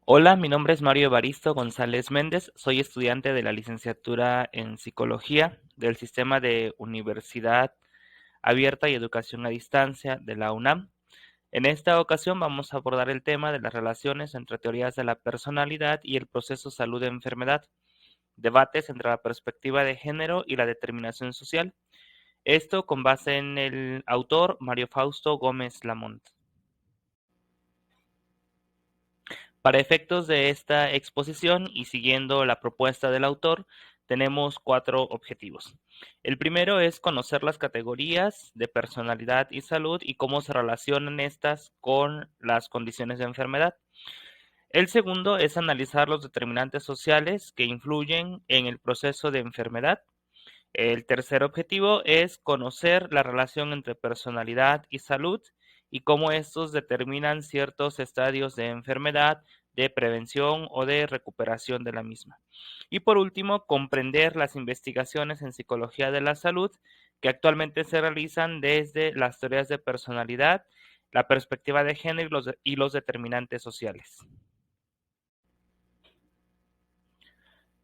Hola, mi nombre es Mario Evaristo González Méndez, soy estudiante de la licenciatura en Psicología del Sistema de Universidad Abierta y Educación a Distancia de la UNAM. En esta ocasión vamos a abordar el tema de las relaciones entre teorías de la personalidad y el proceso salud-enfermedad, debates entre la perspectiva de género y la determinación social. Esto con base en el autor Mario Fausto Gómez Lamont. Para efectos de esta exposición y siguiendo la propuesta del autor, tenemos 4 objetivos. El primero es conocer las categorías de personalidad y salud y cómo se relacionan estas con las condiciones de enfermedad. El segundo es analizar los determinantes sociales que influyen en el proceso de enfermedad. El tercer objetivo es conocer la relación entre personalidad y salud y cómo estos determinan ciertos estadios de enfermedad, de prevención o de recuperación de la misma. Y por último, comprender las investigaciones en psicología de la salud que actualmente se realizan desde las teorías de personalidad, la perspectiva de género y los determinantes sociales.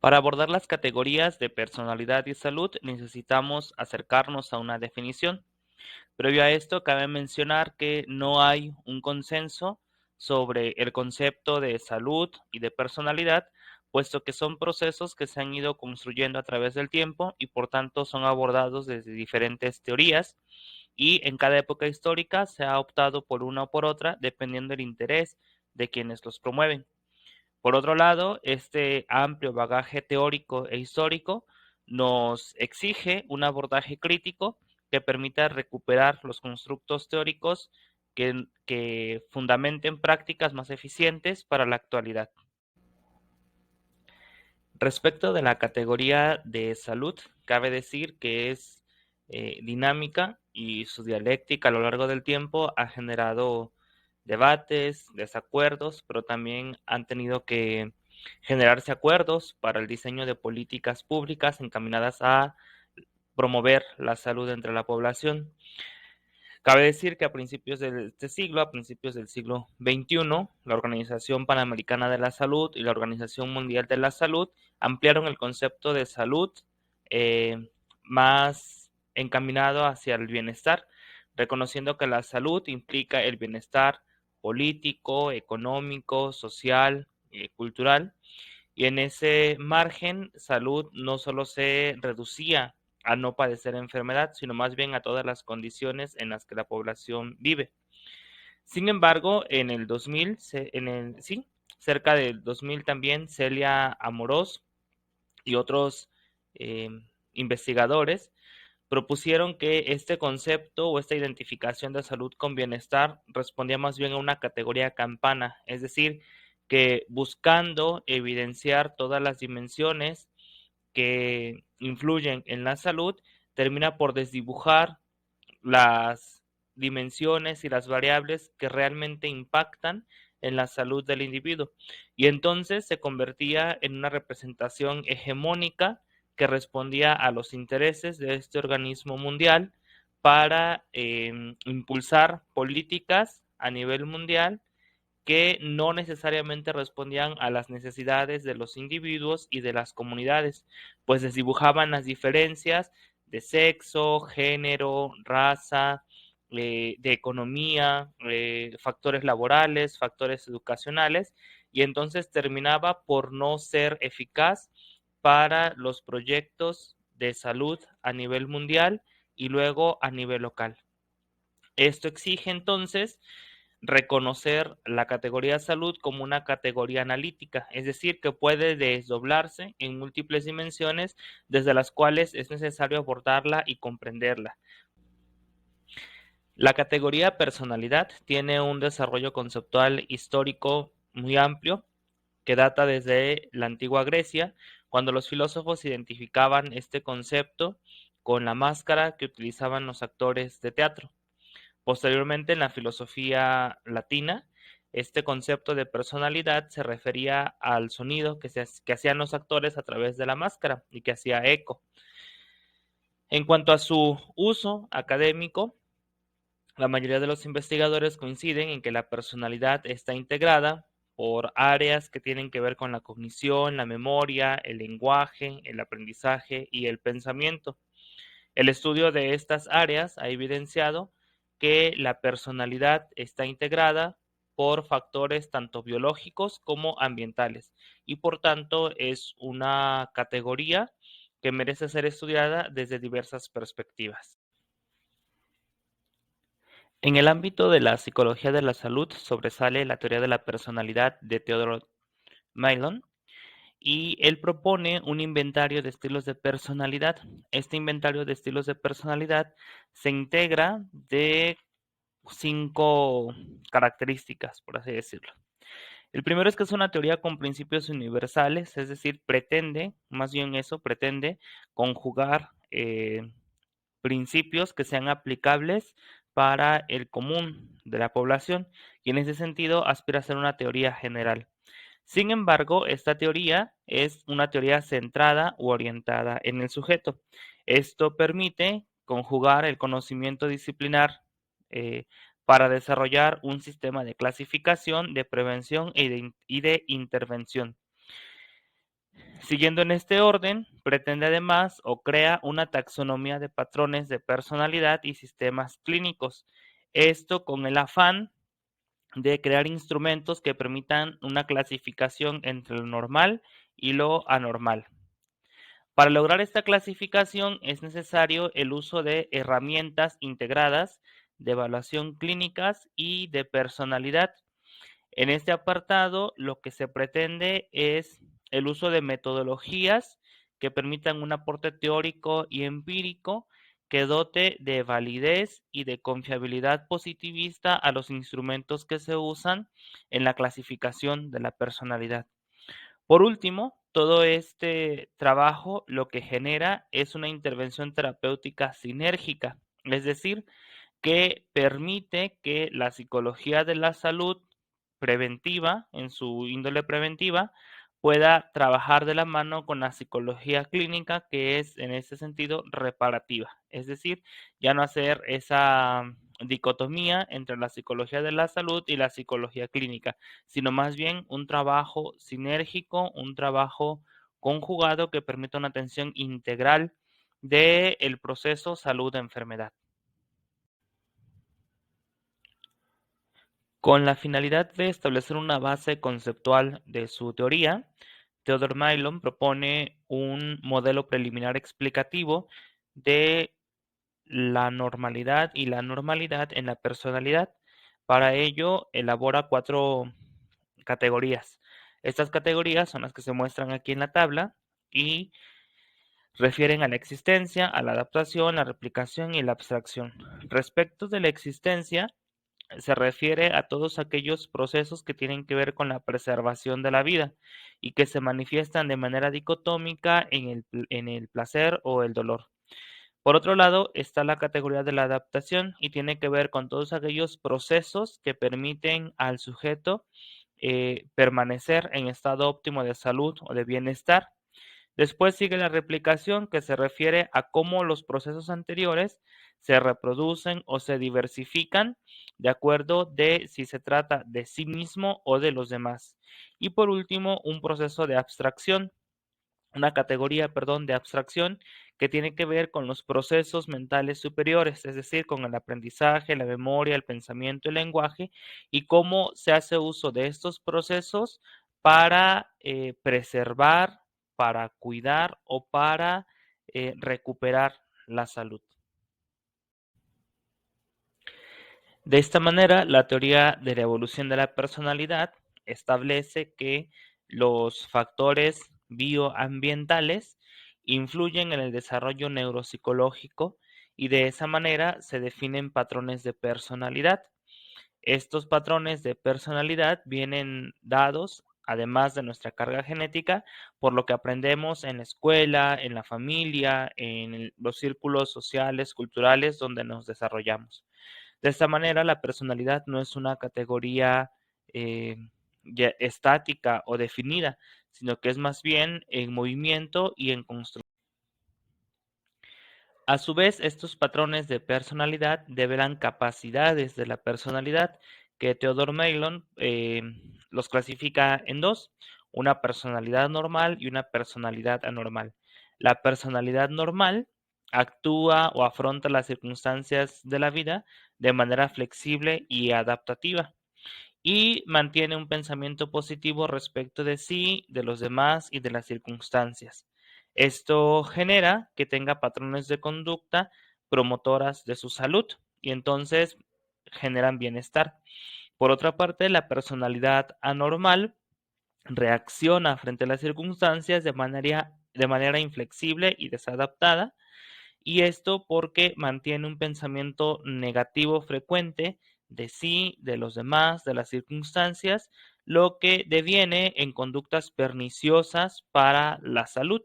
Para abordar las categorías de personalidad y salud necesitamos acercarnos a una definición. Previo a esto, cabe mencionar que no hay un consenso sobre el concepto de salud y de personalidad, puesto que son procesos que se han ido construyendo a través del tiempo y por tanto son abordados desde diferentes teorías y en cada época histórica se ha optado por una o por otra dependiendo del interés de quienes los promueven. Por otro lado, este amplio bagaje teórico e histórico nos exige un abordaje crítico que permita recuperar los constructos teóricos que fundamenten prácticas más eficientes para la actualidad. Respecto de la categoría de salud, cabe decir que es dinámica y su dialéctica a lo largo del tiempo ha generado debates, desacuerdos, pero también han tenido que generarse acuerdos para el diseño de políticas públicas encaminadas a promover la salud entre la población. Cabe decir que a principios de este siglo, a principios del siglo XXI, la Organización Panamericana de la Salud y la Organización Mundial de la Salud ampliaron el concepto de salud más encaminado hacia el bienestar, reconociendo que la salud implica el bienestar político, económico, social, cultural, y en ese margen, salud no solo se reducía a no padecer enfermedad, sino más bien a todas las condiciones en las que la población vive. Sin embargo, en el 2000, sí, cerca del 2000 también, Celia Amorós y otros eh, investigadores propusieron que este concepto o esta identificación de salud con bienestar respondía más bien a una categoría campana, es decir, que buscando evidenciar todas las dimensiones que influyen en la salud, termina por desdibujar las dimensiones y las variables que realmente impactan en la salud del individuo. Y entonces se convertía en una representación hegemónica que respondía a los intereses de este organismo mundial para impulsar políticas a nivel mundial que no necesariamente respondían a las necesidades de los individuos y de las comunidades, pues desdibujaban las diferencias de sexo, género, raza, de economía, factores laborales, factores educacionales, y entonces terminaba por no ser eficaz para los proyectos de salud a nivel mundial y luego a nivel local. Esto exige entonces reconocer la categoría salud como una categoría analítica, es decir, que puede desdoblarse en múltiples dimensiones desde las cuales es necesario abordarla y comprenderla. La categoría personalidad tiene un desarrollo conceptual histórico muy amplio que data desde la antigua Grecia, cuando los filósofos identificaban este concepto con la máscara que utilizaban los actores de teatro. Posteriormente, en la filosofía latina, este concepto de personalidad se refería al sonido que hacían los actores a través de la máscara y que hacía eco. En cuanto a su uso académico, la mayoría de los investigadores coinciden en que la personalidad está integrada por áreas que tienen que ver con la cognición, la memoria, el lenguaje, el aprendizaje y el pensamiento. El estudio de estas áreas ha evidenciado que la personalidad está integrada por factores tanto biológicos como ambientales y por tanto es una categoría que merece ser estudiada desde diversas perspectivas. En el ámbito de la psicología de la salud sobresale la teoría de la personalidad de Theodore Millon, y él propone un inventario de estilos de personalidad. Este inventario de estilos de personalidad se integra de 5 características, por así decirlo. El primero es que es una teoría con principios universales, es decir, pretende, más bien eso, pretende conjugar principios que sean aplicables para el común de la población y en ese sentido aspira a ser una teoría general. Sin embargo, esta teoría es una teoría centrada u orientada en el sujeto. Esto permite conjugar el conocimiento disciplinar eh, para desarrollar un sistema de clasificación, de prevención y de intervención. Siguiendo en este orden, pretende además o crea una taxonomía de patrones de personalidad y sistemas clínicos. Esto con el afán de crear instrumentos que permitan una clasificación entre lo normal y lo anormal. Para lograr esta clasificación es necesario el uso de herramientas integradas de evaluación clínicas y de personalidad. En este apartado, lo que se pretende es el uso de metodologías que permitan un aporte teórico y empírico que dote de validez y de confiabilidad positivista a los instrumentos que se usan en la clasificación de la personalidad. Por último, todo este trabajo lo que genera es una intervención terapéutica sinérgica, es decir, que permite que la psicología de la salud preventiva, en su índole preventiva, pueda trabajar de la mano con la psicología clínica, que es en ese sentido reparativa. Es decir, ya no hacer esa dicotomía entre la psicología de la salud y la psicología clínica, sino más bien un trabajo sinérgico, un trabajo conjugado que permita una atención integral del proceso salud-enfermedad. Con la finalidad de establecer una base conceptual de su teoría, Theodore Millon propone un modelo preliminar explicativo de la normalidad y la normalidad en la personalidad. Para ello, elabora 4 categorías. Estas categorías son las que se muestran aquí en la tabla y refieren a la existencia, a la adaptación, la replicación y la abstracción. Respecto de la existencia, se refiere a todos aquellos procesos que tienen que ver con la preservación de la vida y que se manifiestan de manera dicotómica en el placer o el dolor. Por otro lado, está la categoría de la adaptación y tiene que ver con todos aquellos procesos que permiten al sujeto permanecer en estado óptimo de salud o de bienestar. Después sigue la replicación, que se refiere a cómo los procesos anteriores se reproducen o se diversifican de acuerdo de si se trata de sí mismo o de los demás. Y por último, un proceso de abstracción, una categoría, perdón, de abstracción que tiene que ver con los procesos mentales superiores, es decir, con el aprendizaje, la memoria, el pensamiento, el lenguaje, y cómo se hace uso de estos procesos para preservar, para cuidar o para recuperar la salud. De esta manera, la teoría de la evolución de la personalidad establece que los factores bioambientales influyen en el desarrollo neuropsicológico y de esa manera se definen patrones de personalidad. Estos patrones de personalidad vienen dados, además de nuestra carga genética, por lo que aprendemos en la escuela, en la familia, en los círculos sociales, culturales donde nos desarrollamos. De esta manera, la personalidad no es una categoría eh, estática o definida, sino que es más bien en movimiento y en construcción. A su vez, estos patrones de personalidad develan capacidades de la personalidad que Theodore Mellon los clasifica en dos, una personalidad normal y una personalidad anormal. La personalidad normal actúa o afronta las circunstancias de la vida de manera flexible y adaptativa y mantiene un pensamiento positivo respecto de sí, de los demás y de las circunstancias. Esto genera que tenga patrones de conducta promotoras de su salud y entonces generan bienestar. Por otra parte, la personalidad anormal reacciona frente a las circunstancias de manera inflexible y desadaptada, y esto porque mantiene un pensamiento negativo frecuente de sí, de los demás, de las circunstancias, lo que deviene en conductas perniciosas para la salud.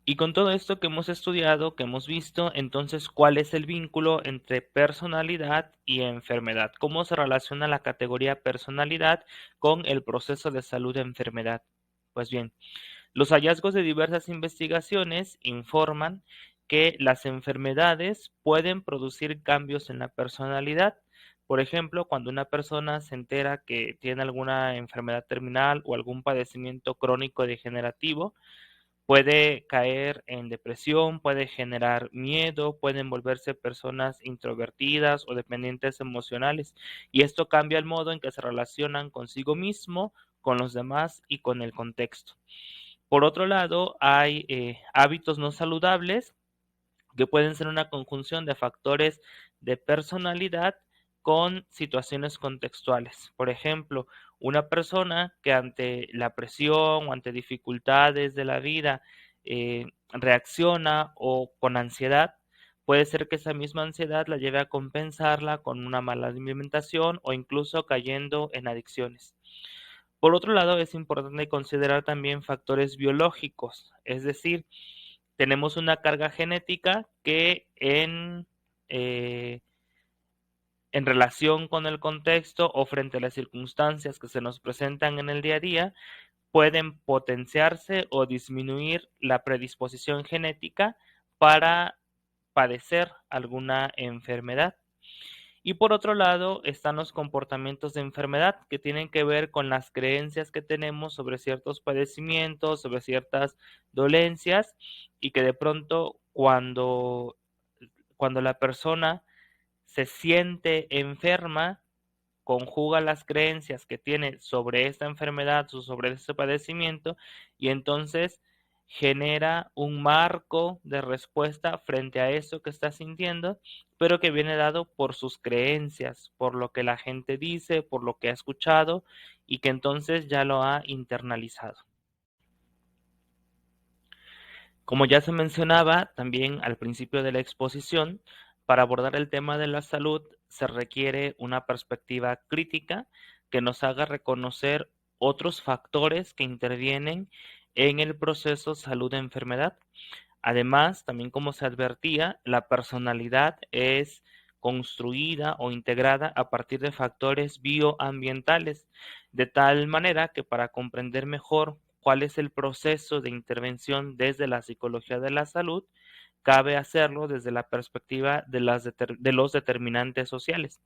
Y con todo esto que hemos estudiado, que hemos visto, entonces, ¿cuál es el vínculo entre personalidad y enfermedad? ¿Cómo se relaciona la categoría personalidad con el proceso de salud de enfermedad? Pues bien, los hallazgos de diversas investigaciones informan que las enfermedades pueden producir cambios en la personalidad. Por ejemplo, cuando una persona se entera que tiene alguna enfermedad terminal o algún padecimiento crónico degenerativo, puede caer en depresión, puede generar miedo, pueden volverse personas introvertidas o dependientes emocionales. Y esto cambia el modo en que se relacionan consigo mismo, con los demás y con el contexto. Por otro lado, hay hábitos no saludables que pueden ser una conjunción de factores de personalidad con situaciones contextuales. Por ejemplo, una persona que ante la presión o ante dificultades de la vida reacciona o con ansiedad, puede ser que esa misma ansiedad la lleve a compensarla con una mala alimentación o incluso cayendo en adicciones. Por otro lado, es importante considerar también factores biológicos, es decir, tenemos una carga genética que eh, en relación con el contexto o frente a las circunstancias que se nos presentan en el día a día, pueden potenciarse o disminuir la predisposición genética para padecer alguna enfermedad. Y por otro lado están los comportamientos de enfermedad que tienen que ver con las creencias que tenemos sobre ciertos padecimientos, sobre ciertas dolencias y que de pronto cuando la persona se siente enferma, conjuga las creencias que tiene sobre esta enfermedad o sobre este padecimiento y entonces genera un marco de respuesta frente a eso que está sintiendo, pero que viene dado por sus creencias, por lo que la gente dice, por lo que ha escuchado y que entonces ya lo ha internalizado. Como ya se mencionaba también al principio de la exposición, para abordar el tema de la salud se requiere una perspectiva crítica que nos haga reconocer otros factores que intervienen en el proceso salud-enfermedad. Además, también como se advertía, la personalidad es construida o integrada a partir de factores bioambientales, de tal manera que para comprender mejor cuál es el proceso de intervención desde la psicología de la salud, cabe hacerlo desde la perspectiva de los determinantes sociales.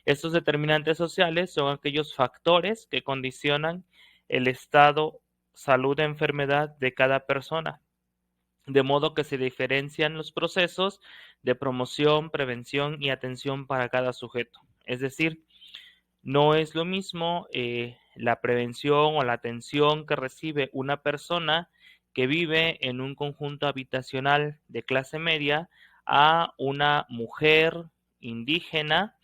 Estos determinantes sociales son aquellos factores que condicionan el estado salud-enfermedad de cada persona, de modo que se diferencian los procesos de promoción, prevención y atención para cada sujeto. Es decir, no es lo mismo la prevención o la atención que recibe una persona que vive en un conjunto habitacional de clase media a una mujer indígena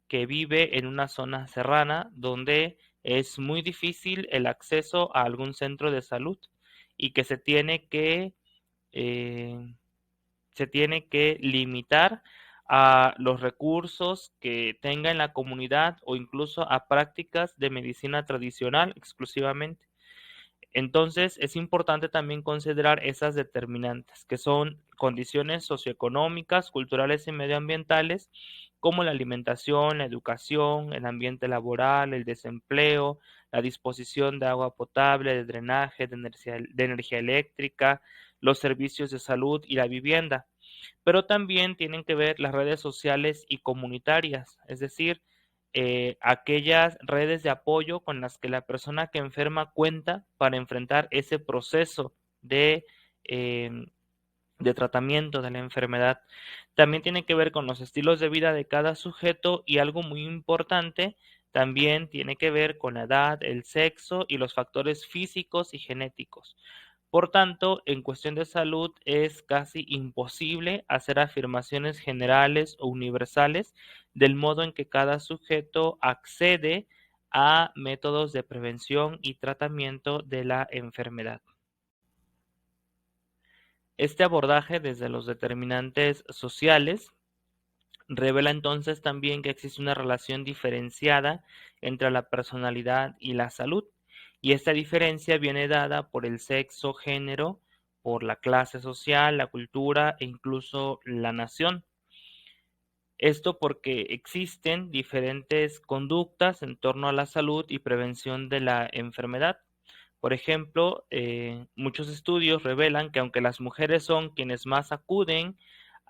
que vive en una zona serrana donde es muy difícil el acceso a algún centro de salud y que eh, se tiene que limitar a los recursos que tenga en la comunidad o incluso a prácticas de medicina tradicional exclusivamente. Entonces, es importante también considerar esas determinantes, que son condiciones socioeconómicas, culturales y medioambientales, como la alimentación, la educación, el ambiente laboral, el desempleo, la disposición de agua potable, de drenaje, de energía eléctrica, los servicios de salud y la vivienda. Pero también tienen que ver las redes sociales y comunitarias, es decir, aquellas redes de apoyo con las que la persona que enferma cuenta para enfrentar ese proceso de, eh, de tratamiento de la enfermedad. También tiene que ver con los estilos de vida de cada sujeto y algo muy importante, también tiene que ver con la edad, el sexo y los factores físicos y genéticos. Por tanto, en cuestión de salud es casi imposible hacer afirmaciones generales o universales del modo en que cada sujeto accede a métodos de prevención y tratamiento de la enfermedad. Este abordaje desde los determinantes sociales revela entonces también que existe una relación diferenciada entre la personalidad y la salud, y esta diferencia viene dada por el sexo, género, por la clase social, la cultura e incluso la nación. Esto porque existen diferentes conductas en torno a la salud y prevención de la enfermedad. Por ejemplo, muchos estudios revelan que aunque las mujeres son quienes más acuden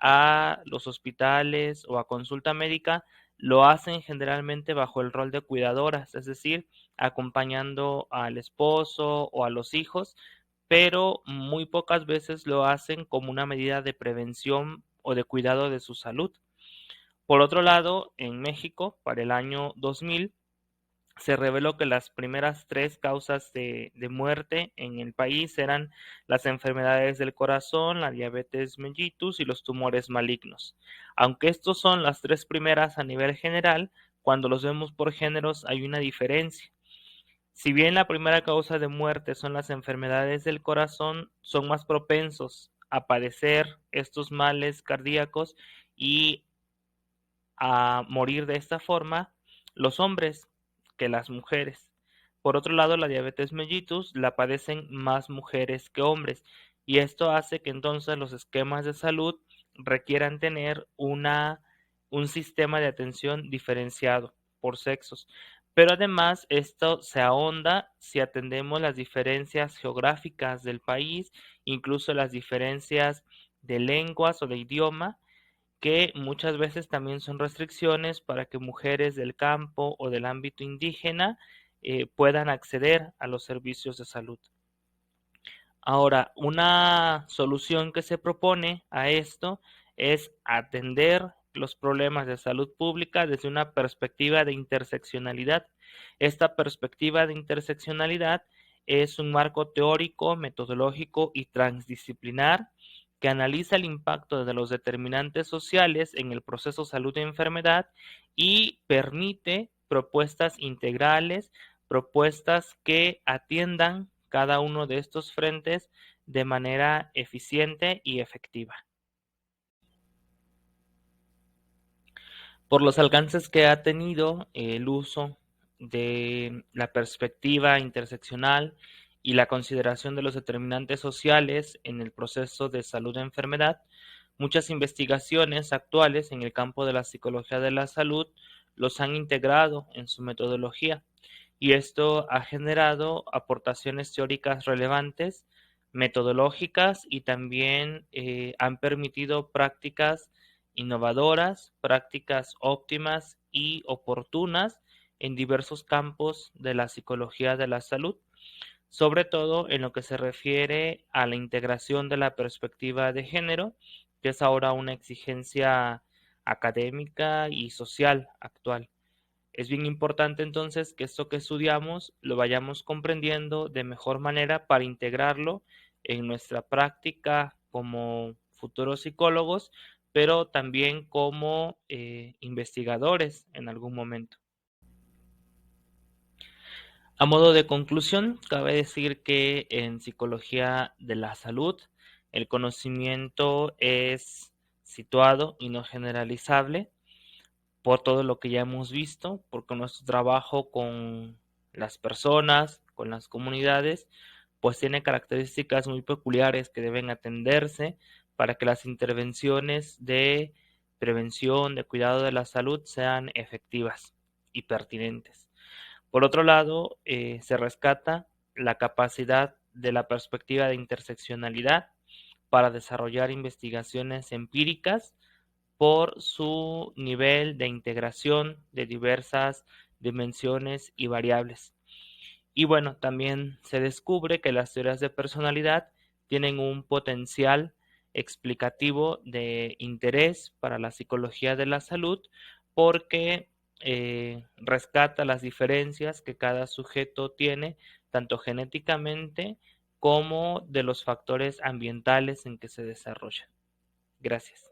a los hospitales o a consulta médica, lo hacen generalmente bajo el rol de cuidadoras, es decir, acompañando al esposo o a los hijos, pero muy pocas veces lo hacen como una medida de prevención o de cuidado de su salud. Por otro lado, en México, para el año 2000, se reveló que las primeras tres causas de muerte en el país eran las enfermedades del corazón, la diabetes mellitus y los tumores malignos. Aunque estos son las tres primeras a nivel general, cuando los vemos por géneros hay una diferencia. Si bien la primera causa de muerte son las enfermedades del corazón, son más propensos a padecer estos males cardíacos y a morir de esta forma los hombres que las mujeres. Por otro lado, la diabetes mellitus la padecen más mujeres que hombres y esto hace que entonces los esquemas de salud requieran tener un sistema de atención diferenciado por sexos. Pero además esto se ahonda si atendemos las diferencias geográficas del país, incluso las diferencias de lenguas o de idioma, que muchas veces también son restricciones para que mujeres del campo o del ámbito indígena puedan acceder a los servicios de salud. Ahora, una solución que se propone a esto es atender los problemas de salud pública desde una perspectiva de interseccionalidad. Esta perspectiva de interseccionalidad es un marco teórico, metodológico y transdisciplinar que analiza el impacto de los determinantes sociales en el proceso salud y enfermedad y permite propuestas integrales, propuestas que atiendan cada uno de estos frentes de manera eficiente y efectiva. Por los alcances que ha tenido el uso de la perspectiva interseccional y la consideración de los determinantes sociales en el proceso de salud e enfermedad, muchas investigaciones actuales en el campo de la psicología de la salud los han integrado en su metodología y esto ha generado aportaciones teóricas relevantes, metodológicas y también han permitido prácticas innovadoras, prácticas óptimas y oportunas en diversos campos de la psicología de la salud, sobre todo en lo que se refiere a la integración de la perspectiva de género, que es ahora una exigencia académica y social actual. Es bien importante entonces que esto que estudiamos lo vayamos comprendiendo de mejor manera para integrarlo en nuestra práctica como futuros psicólogos, pero también como investigadores en algún momento. A modo de conclusión, cabe decir que en psicología de la salud el conocimiento es situado y no generalizable por todo lo que ya hemos visto, porque nuestro trabajo con las personas, con las comunidades, pues tiene características muy peculiares que deben atenderse para que las intervenciones de prevención, de cuidado de la salud sean efectivas y pertinentes. Por otro lado, se rescata la capacidad de la perspectiva de interseccionalidad para desarrollar investigaciones empíricas por su nivel de integración de diversas dimensiones y variables. Y bueno, también se descubre que las teorías de personalidad tienen un potencial explicativo de interés para la psicología de la salud porque rescata las diferencias que cada sujeto tiene, tanto genéticamente como de los factores ambientales en que se desarrolla. Gracias.